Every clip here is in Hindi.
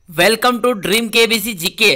Welcome to dream KBC GK.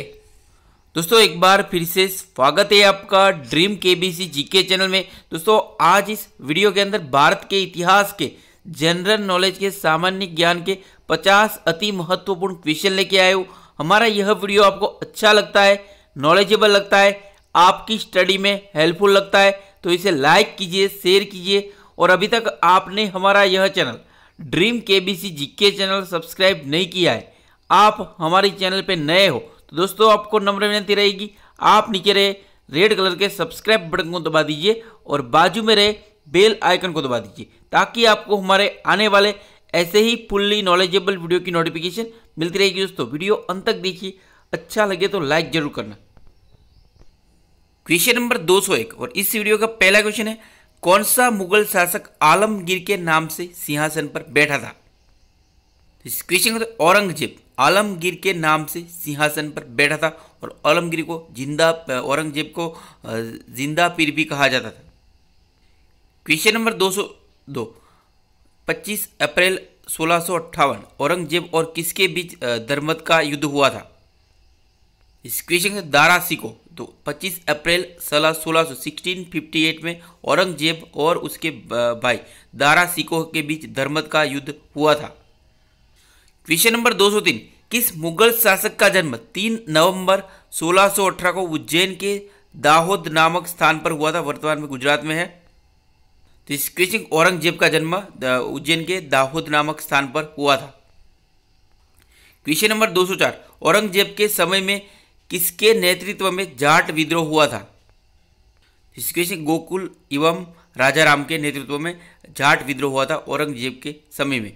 दोस्तों एक बार फिर से स्वागत है आपका ड्रीम केबीसी जीके चैनल में। दोस्तों आज इस वीडियो के अंदर भारत के इतिहास के जनरल नॉलेज के सामान्य ज्ञान के 50 अति महत्वपूर्ण क्वेश्चन लेके आए हूँ। हमारा यह वीडियो आपको अच्छा लगता है, नॉलेजेबल लगता है, आपकी स्टडी में हेल्पफुल लगता है तो इसे लाइक कीजिए, शेयर कीजिए। और अभी तक आपने हमारा यह channel dream KBC GK channel subscribe नहीं किया है, आप हमारे चैनल पे नए हो तो दोस्तों आपको नम्र विनती रहेगी, आप नीचे रहे रेड कलर के सब्सक्राइब बटन को दबा दीजिए और बाजू में रहे बेल आइकन को दबा दीजिए ताकि आपको हमारे आने वाले ऐसे ही फुल्ली नॉलेजेबल वीडियो की नोटिफिकेशन मिलती रहेगी। दोस्तों वीडियो अंत तक देखिए, अच्छा लगे तो लाइक जरूर करना। क्वेश्चन नंबर 201 और इस वीडियो का पहला क्वेश्चन है, कौन सा मुगल शासक आलमगीर के नाम से सिंहासन पर बैठा था? इस क्वेश्चन का औरंगजेब आलमगीर के नाम से सिंहासन पर बैठा था और औरंगजेब को जिंदा पीर भी कहा जाता था। क्वेश्चन नंबर 202, 25 अप्रैल 1658 औरंगजेब और किसके बीच धर्मत का युद्ध हुआ था? इस क्वेश्चन का दारा सिको। तो 25 अप्रैल 1658 में औरंगजेब और उसके भाई दारा सिको के बीच धर्मत का युद्ध हुआ था। क्वेश्चन नंबर 203, किस मुगल शासक का जन्म 3 नवंबर 1618 को उज्जैन के दाहोद नामक स्थान पर हुआ था? वर्तमान में गुजरात में है। तो इस क्वेश्चन औरंगजेब का जन्म उज्जैन के दाहोद नामक स्थान पर हुआ था। क्वेश्चन नंबर 204, औरंगजेब के समय में किसके नेतृत्व में जाट विद्रोह हुआ था? इस क्वेश्चन गोकुल एवं राजा राम के नेतृत्व में जाट विद्रोह हुआ था औरंगजेब के समय में।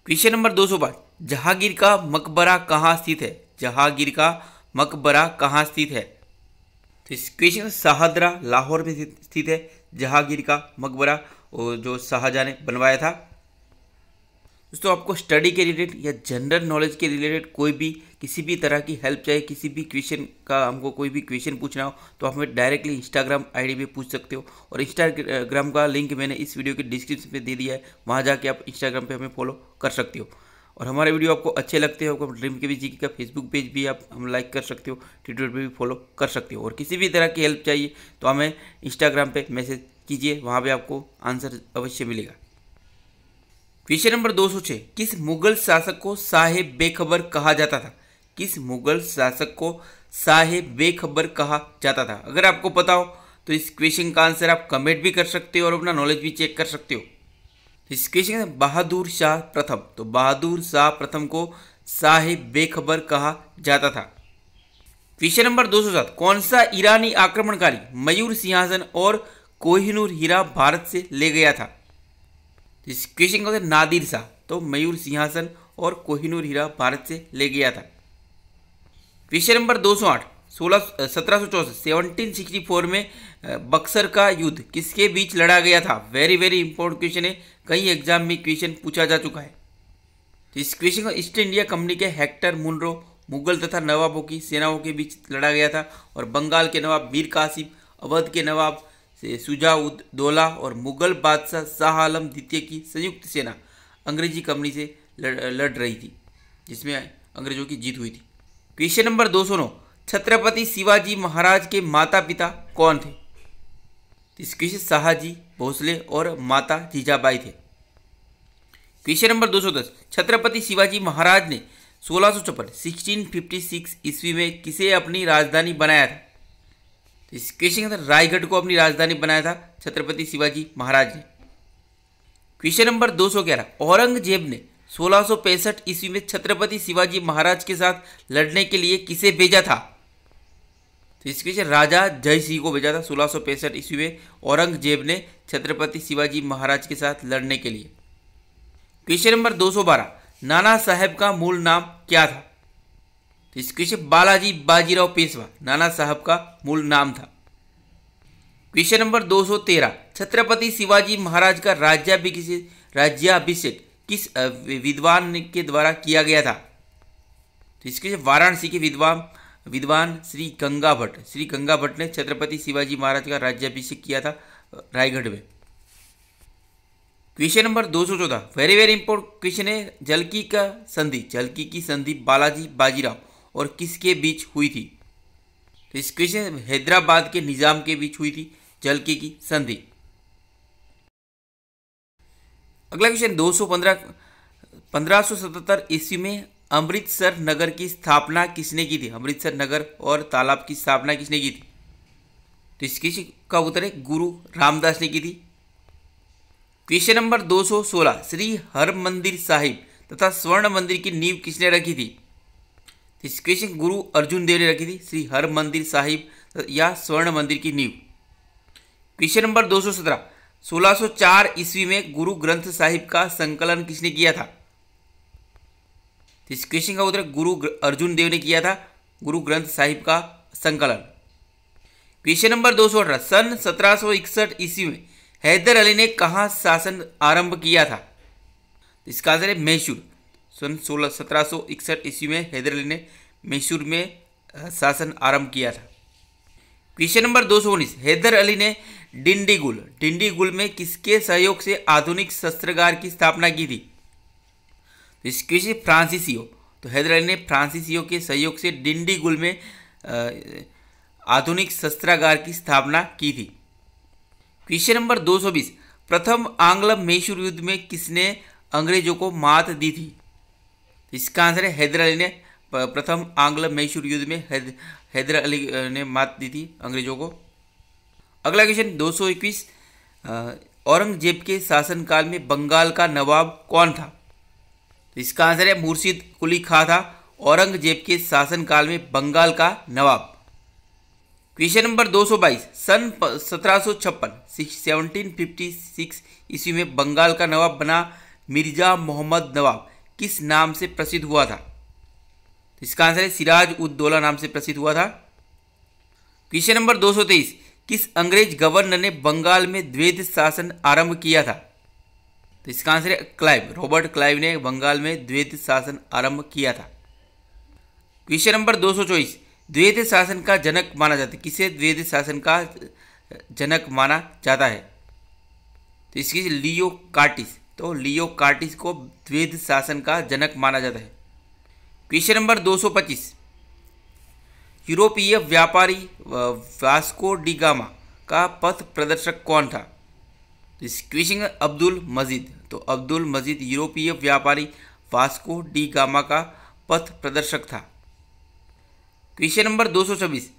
क्वेश्चन नंबर 212, जहांगीर का मकबरा कहाँ स्थित है? जहांगीर का मकबरा कहाँ स्थित है? तो इस क्वेश्चन शाहदरा लाहौर में स्थित है जहांगीर का मकबरा, जो शाहजहां ने बनवाया था। दोस्तों आपको स्टडी के रिलेटेड या जनरल नॉलेज के रिलेटेड कोई भी किसी भी तरह की हेल्प चाहिए, किसी भी क्वेश्चन का हमको कोई भी क्वेश्चन पूछना हो तो आप हमें डायरेक्टली इंस्टाग्राम आईडी पे पूछ सकते हो और इंस्टाग्राम का लिंक मैंने इस वीडियो के डिस्क्रिप्शन पे दे दिया है, वहाँ जाके आप इंस्टाग्राम पे हमें फॉलो कर सकते हो। और हमारे वीडियो आपको अच्छे लगते हो, आपको ड्रीम केबीसी का फेसबुक पेज भी आप हम लाइक कर सकते हो, ट्विटर पर भी फॉलो कर सकते हो। और किसी भी तरह की हेल्प चाहिए तो हमें इंस्टाग्राम पर मैसेज कीजिए, वहाँ पर आपको आंसर अवश्य मिलेगा। क्वेश्चन नंबर 206, किस मुगल शासक को साहे बेखबर कहा जाता था? किस मुगल शासक को साहे बेखबर कहा जाता था? अगर आपको पता हो तो इस क्वेश्चन का आंसर आप कमेंट भी कर सकते हो और अपना नॉलेज भी चेक कर सकते हो। इस क्वेश्चन में बहादुर शाह प्रथम, तो बहादुर शाह प्रथम को साहे बेखबर कहा जाता था। क्वेश्चन नंबर 207, कौन सा ईरानी आक्रमणकारी मयूर सिंहासन और कोहिनूर हीरा भारत से ले गया था? इस क्वेश्चन का नादिर शाह, तो मयूर सिंहासन और कोहिनूर हीरा भारत से ले गया था। क्वेश्चन नंबर 208, 1764 में बक्सर का युद्ध किसके बीच लड़ा गया था? वेरी वेरी इंपॉर्टेंट क्वेश्चन है, कई एग्जाम में क्वेश्चन पूछा जा चुका है। तो इस क्वेश्चन को ईस्ट इंडिया कंपनी के हेक्टर मुनरो मुगल तथा नवाबों की सेनाओं के बीच लड़ा गया था और बंगाल के नवाब मीर कासिम, अवध के नवाब सुजाउद्दौला और मुगल बादशाह शाह आलम द्वितीय की संयुक्त सेना अंग्रेजी कंपनी से लड़ रही थी, जिसमें अंग्रेजों की जीत हुई थी। क्वेश्चन नंबर 209, छत्रपति शिवाजी महाराज के माता पिता कौन थे? इस क्वेश्चन शाहजी भोसले और माता जीजाबाई थे। क्वेश्चन नंबर 210, छत्रपति शिवाजी महाराज ने 1656 ईस्वी में किसे अपनी राजधानी बनाया था? इस क्वेश्चन के अंदर रायगढ़ को अपनी राजधानी बनाया था छत्रपति शिवाजी महाराज ने। क्वेश्चन नंबर 211, औरंगजेब ने 1665 ईस्वी में छत्रपति शिवाजी महाराज के साथ लड़ने के लिए किसे भेजा था? तो इस क्वेश्चन राजा जय सिंह को भेजा था 1665 ईस्वी में औरंगजेब ने छत्रपति शिवाजी महाराज के साथ लड़ने के लिए। क्वेश्चन नंबर 212, नाना साहेब का मूल नाम क्या था? तो इस क्वेश्चन बालाजी बाजीराव पेशवा नाना साहब का मूल नाम था। क्वेश्चन नंबर 213, छत्रपति शिवाजी महाराज का राज्याभिषेक किस विद्वान के द्वारा किया गया था? तो इसके वाराणसी के विद्वान श्री गंगा भट्ट ने छत्रपति शिवाजी महाराज का राज्याभिषेक किया था रायगढ़ में। Question number 214 very very important question है। जलकी की संधि बालाजी बाजीराव और किसके बीच हुई थी? तो इस क्वेश्चन हैदराबाद के निजाम के बीच हुई थी जलकी की संधि। अगला क्वेश्चन 215 1577 ईस्वी में अमृतसर नगर की स्थापना किसने की थी? अमृतसर नगर और तालाब की स्थापना किसने की थी? तो इस क्वेश्चन का उत्तर है गुरु रामदास ने की थी। क्वेश्चन नंबर 216 श्री हरमंदिर साहिब तथा स्वर्ण मंदिर की नींव किसने रखी थी? इस क्वेश्चन गुरु अर्जुन देव ने रखी थी श्री हरमंदिर साहिब या स्वर्ण मंदिर की नींव। क्वेश्चन नंबर 217 1604 ईस्वी में गुरु ग्रंथ साहिब का संकलन किसने किया था? इस क्वेश्चन का उत्तर गुरु अर्जुन देव ने किया था गुरु ग्रंथ साहिब का संकलन। क्वेश्चन नंबर 218 सन 1761 ईस्वी में हैदर अली ने कहाँ शासन आरंभ किया था? इसका आंसर है मैसूर। सन 1761 ईस्वी में हैदर अली ने मैसूर में शासन आरंभ किया था। क्वेश्चन नंबर 219 हैदर अली ने डिंडीगुल में किसके सहयोग से आधुनिक शस्त्रागार की स्थापना की थी? इस क्वेश्चन फ्रांसीसियो। तो हैदर अली ने फ्रांसीसियो के सहयोग से डिंडीगुल में आधुनिक शस्त्रागार की स्थापना की थी। क्वेश्चन नंबर 220 प्रथम आंग्ल मैसूर युद्ध में किसने अंग्रेजों को मात दी थी? इसका आंसर है हैदर अली ने प्रथम आंग्ल मैसूर युद्ध में हैदर अली ने मात दी थी अंग्रेजों को। अगला क्वेश्चन 221 औरंगजेब के शासनकाल में बंगाल का नवाब कौन था? इसका आंसर है मुर्शिद कुली खां था औरंगजेब के शासनकाल में बंगाल का नवाब। क्वेश्चन नंबर 222 सन 1756 ईस्वी में बंगाल का नवाब बना मिर्जा मोहम्मद नवाब किस नाम से प्रसिद्ध हुआ था? इसका आंसर है सिराज उद दौला नाम से प्रसिद्ध हुआ था। क्वेश्चन नंबर 223 किस अंग्रेज गवर्नर ने बंगाल में द्वैध शासन आरंभ किया था? तो इसका आंसर है क्लाइव। रॉबर्ट क्लाइव ने बंगाल में द्वैध शासन आरंभ किया था। क्वेश्चन नंबर 224 द्वैध शासन का जनक माना जाता है। किसे द्वैध शासन का जनक माना जाता है? तो इसकी लियो कार्टिस। तो लियो कार्टिस को द्वैध शासन का जनक माना जाता है। क्वेश्चन नंबर 225 यूरोपीय व्यापारी वास्को डी गामा का पथ प्रदर्शक कौन था? इस क्वेश्चन अब्दुल मजीद। तो अब्दुल मजीद यूरोपीय व्यापारी वास्को डी गामा का पथ प्रदर्शक था। Question number 226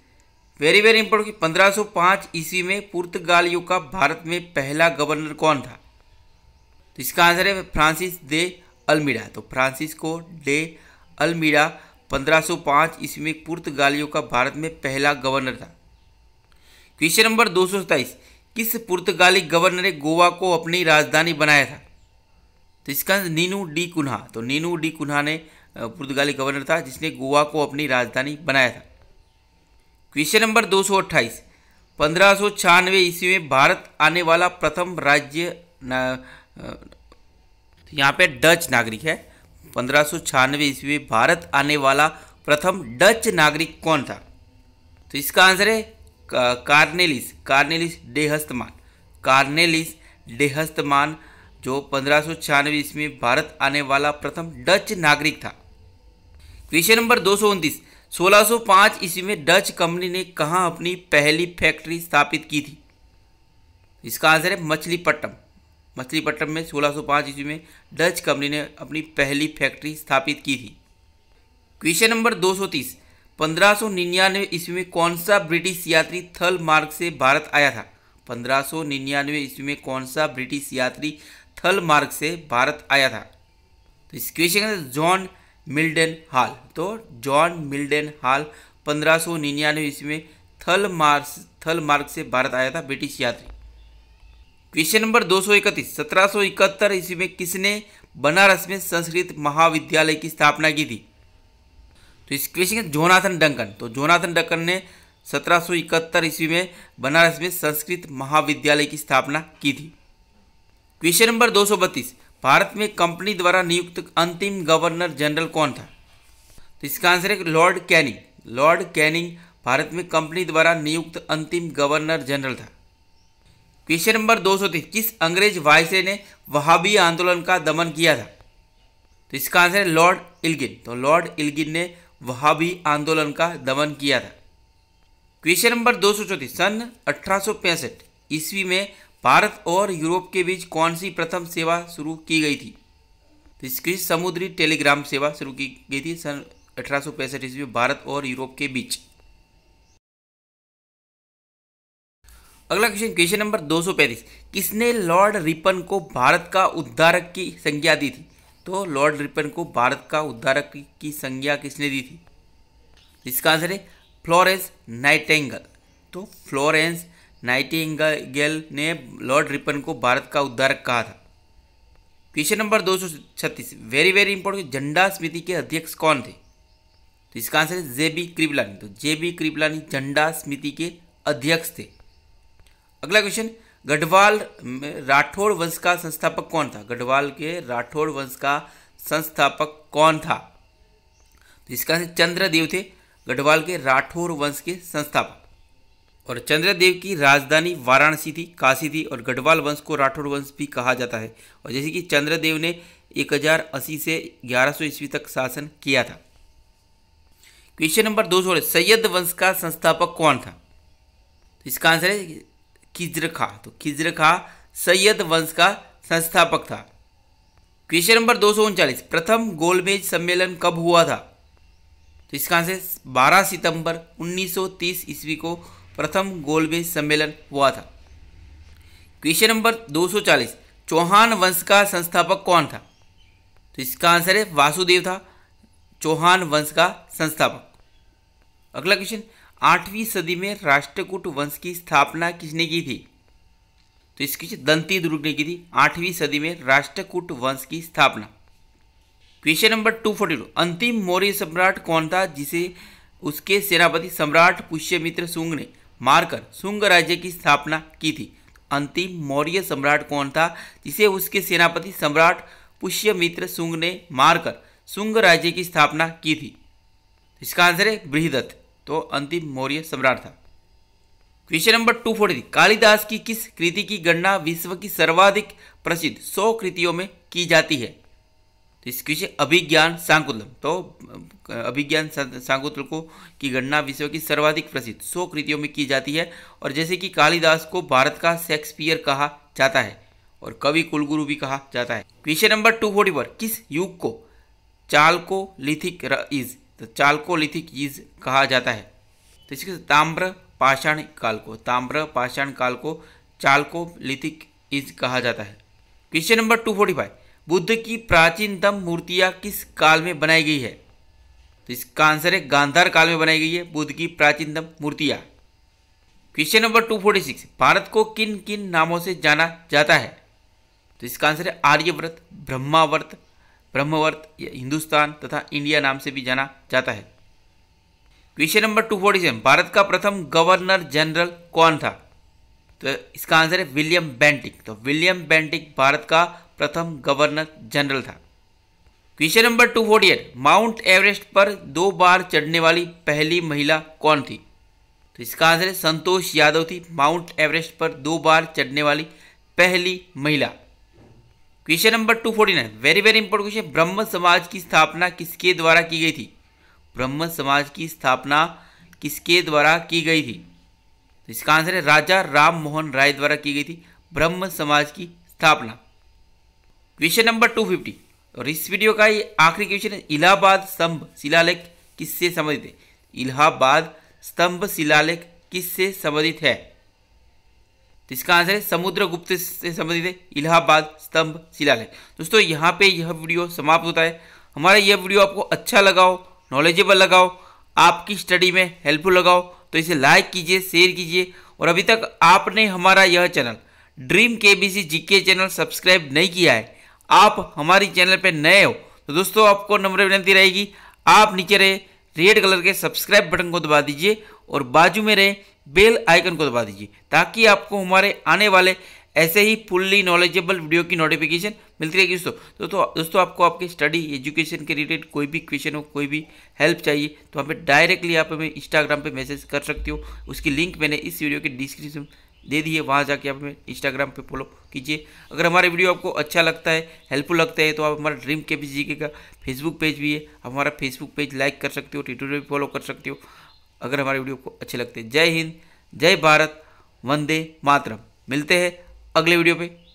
very very important 1505 ईस्वी में पुर्तगालियों का भारत में पहला गवर्नर कौन था? तो इसका आंसर है फ्रांसिस दे अल्मीडा। तो फ्रांसिस्को डे अल्मीडा 1505 ईस्वी में पुर्तगालियों का भारत में पहला गवर्नर था। क्वेश्चन नंबर 227 किस पुर्तगाली गवर्नर ने गोवा को अपनी राजधानी बनाया था? तो इसका नीनू डी कुन्हा। तो नीनू डी कुन्हा ने पुर्तगाली गवर्नर था जिसने गोवा को अपनी राजधानी बनाया था। क्वेश्चन नंबर 228 1596 ईस्वी में भारत आने वाला प्रथम राज्य यहाँ पे डच नागरिक है। 1596 ईस्वी में भारत आने वाला प्रथम डच नागरिक कौन था? तो इसका आंसर है कार्नेलिस डे हस्तमान जो 1596 ईस्वी में भारत आने वाला प्रथम डच नागरिक था। क्वेश्चन नंबर 229 1605 ईस्वी में डच कंपनी ने कहाँ अपनी पहली फैक्ट्री स्थापित की थी? इसका आंसर है मछलीपट्टनम में 1605 ईस्वी में डच कंपनी ने अपनी पहली फैक्ट्री स्थापित की थी। क्वेश्चन नंबर 230 1599 ईस्वी में कौन सा ब्रिटिश यात्री थल मार्ग से भारत आया था? 1599 ईस्वी में कौन सा ब्रिटिश यात्री थल मार्ग से भारत आया था? तो इस क्वेश्चन का जॉन मिल्डन हॉल। तो जॉन मिल्डन हॉल 1599 ईस्वी में थल मार्ग से भारत आया था ब्रिटिश यात्री। क्वेश्चन नंबर 231 1771 ईस्वी में किसने बनारस में संस्कृत महाविद्यालय की स्थापना की थी? तो इस क्वेश्चन जोनाथन डंकन। तो जोनाथन डंकन ने 1771 ईस्वी में बनारस में संस्कृत महाविद्यालय की स्थापना की थी। क्वेश्चन नंबर 232 भारत में कंपनी द्वारा नियुक्त अंतिम गवर्नर जनरल कौन था? तो इसका आंसर है लॉर्ड कैनिंग भारत में कंपनी द्वारा नियुक्त अंतिम गवर्नर जनरल था। क्वेश्चन नंबर 230, किस अंग्रेज वायसराय ने वहाबी आंदोलन का दमन किया था? तो इसका आंसर है लॉर्ड इल्गिन। तो लॉर्ड इल्गिन ने वहाबी आंदोलन का दमन किया था। क्वेश्चन नंबर 234, सन 1865 ईस्वी में भारत और यूरोप के बीच कौन सी प्रथम सेवा शुरू की गई थी? तो इसकी समुद्री टेलीग्राम सेवा शुरू की गई थी सन 1865 ईस्वी में भारत और यूरोप के बीच। अगला क्वेश्चन, क्वेश्चन नंबर 235, किसने लॉर्ड रिपन को भारत का उद्धारक की संज्ञा दी थी? तो लॉर्ड रिपन को भारत का उद्धारक की संज्ञा किसने दी थी? इसका आंसर है फ्लोरेंस नाइटिंगेल। तो फ्लोरेंस नाइटिंगेल ने लॉर्ड रिपन को भारत का उद्धारक कहा था। Question number 236, very very important, झंडा समिति के अध्यक्ष कौन थे? तो इसका आंसर है जे.बी. कृपलानी। तो जे.बी. कृपलानी झंडा समिति के अध्यक्ष थे। अगला क्वेश्चन, गढ़वाल राठौड़ वंश का संस्थापक कौन था? गढ़वाल के राठौड़ वंश का संस्थापक कौन था? तो इसका चंद्रदेव थे, गढ़वाल के राठौड़ वंश के संस्थापक। और चंद्रदेव की राजधानी वाराणसी थी, काशी थी, और गढ़वाल वंश को राठौड़ वंश भी कहा जाता है। और जैसे कि चंद्रदेव ने 1080 से 1100 ईस्वी तक शासन किया था। क्वेश्चन नंबर 216, सैयद वंश का संस्थापक कौन था? तो इसका आंसर है खिज्र खां। तो खिज्र खां सैयद वंश का संस्थापक था। क्वेश्चन नंबर 239, प्रथम गोलमेज सम्मेलन कब हुआ था? तो इसका आंसर 12 सितंबर 1930 ईस्वी को प्रथम गोलमेज सम्मेलन हुआ था। क्वेश्चन नंबर 240, चौहान वंश का संस्थापक कौन था? तो इसका आंसर है वासुदेव था, चौहान वंश का संस्थापक। अगला क्वेश्चन, 8वीं सदी में राष्ट्रकूट वंश की स्थापना किसने की थी? तो इसकी दंती दुर्ग ने की थी 8वीं सदी में राष्ट्रकूट वंश की स्थापना। क्वेश्चन नंबर 242, अंतिम मौर्य सम्राट कौन था जिसे उसके सेनापति सम्राट पुष्यमित्र शुंग ने मारकर शुंग राज्य की स्थापना की थी? अंतिम मौर्य सम्राट कौन था जिसे उसके सेनापति सम्राट पुष्यमित्र शुंग ने मारकर शुंग राज्य की स्थापना की थी? इसका आंसर है बृहदत्त। तो अंतिम मौर्य सम्राट था। क्वेश्चन नंबर 243, कालिदास की किस कृति की गणना विश्व की सर्वाधिक प्रसिद्ध 100 कृतियों में की जाती है? तो इसकी अभिज्ञान शाकुंतलम। तो अभिज्ञान शाकुंतल को की गणना विश्व की सर्वाधिक प्रसिद्ध 100 कृतियों में की जाती है। और जैसे कि कालिदास को भारत का शेक्सपियर कहा जाता है और कवि कुलगुरु भी कहा जाता है। क्वेश्चन नंबर 244, किस युग को चालकोलिथिक इज? तो चालकोलिथिक युग कहा जाता है? तो इसके ताम्र पाषाण काल को चालकोलिथिक युग कहा जाता है। क्वेश्चन नंबर 245, बुद्ध की प्राचीनतम मूर्तियां किस काल में बनाई गई है? तो इसका आंसर है गांधार काल में बनाई गई है बुद्ध की प्राचीनतम मूर्तियां। क्वेश्चन नंबर 246, भारत को किन किन नामों से जाना जाता है? तो इसका आंसर है आर्यव्रत, ब्रह्मवर्त, हिंदुस्तान तथा इंडिया नाम से भी जाना जाता है। क्वेश्चन नंबर 247, भारत का प्रथम गवर्नर जनरल कौन था? तो इसका आंसर है विलियम बेंटिक। तो विलियम बेंटिक भारत का प्रथम गवर्नर जनरल था। क्वेश्चन नंबर 248, माउंट एवरेस्ट पर 2 बार चढ़ने वाली पहली महिला कौन थी? तो इसका आंसर है संतोष यादव थी, माउंट एवरेस्ट पर 2 बार चढ़ने वाली पहली महिला। Question number 249, very very important question, ब्रह्म समाज की स्थापना किसके द्वारा की गई थी? ब्रह्म समाज की स्थापना किसके द्वारा की गई थी? तो इसका आंसर है राजा राम मोहन राय द्वारा की गई थी ब्रह्म समाज की स्थापना। क्वेश्चन नंबर 250, और इस वीडियो का ये आखिरी क्वेश्चन है, इलाहाबाद स्तंभ शिलालेख किससे संबंधित है? इलाहाबाद स्तंभ शिलालेख किससे संबंधित है? तो इसका आंसर है समुद्रगुप्त से संबंधित है इलाहाबाद स्तंभ शिलालेख। दोस्तों यहाँ पे यह वीडियो समाप्त होता है। हमारा यह वीडियो आपको अच्छा लगा हो, नॉलेजेबल लगा हो, आपकी स्टडी में हेल्पफुल लगा हो तो इसे लाइक कीजिए, शेयर कीजिए। और अभी तक आपने हमारा यह channel dream KBC GK channel subscribe नहीं किया है, आप हमारी चैनल पर नए हो तो दोस्तों आपको नम्र विनती रहेगी, आप नीचे रहे रेड कलर के सब्सक्राइब बटन को दबा दीजिए और बाजू में रहे बेल आइकन को दबा दीजिए ताकि आपको हमारे आने वाले ऐसे ही फुल्ली नॉलेजेबल वीडियो की नोटिफिकेशन मिलती रहेगी। दोस्तों आपको आपके स्टडी एजुकेशन के रिलेटेड कोई भी क्वेश्चन हो, कोई भी हेल्प चाहिए तो हमें डायरेक्टली आप हमें इंस्टाग्राम पे मैसेज कर सकते हो। उसकी लिंक मैंने इस वीडियो के डिस्क्रिप्शन दे दिए, वहाँ जाके आप हमें इंस्टाग्राम पे फॉलो कीजिए। अगर हमारे वीडियो आपको अच्छा लगता है, हेल्पफुल लगता है, तो आप हमारा ड्रीम केबीसी जीके का फेसबुक पेज भी है, आप हमारा फेसबुक पेज लाइक कर सकते हो, ट्विटर पे भी फॉलो कर सकते हो अगर हमारे वीडियो आपको अच्छे लगते हैं। जय हिंद, जय भारत, वंदे मातरम। मिलते हैं अगले वीडियो पे।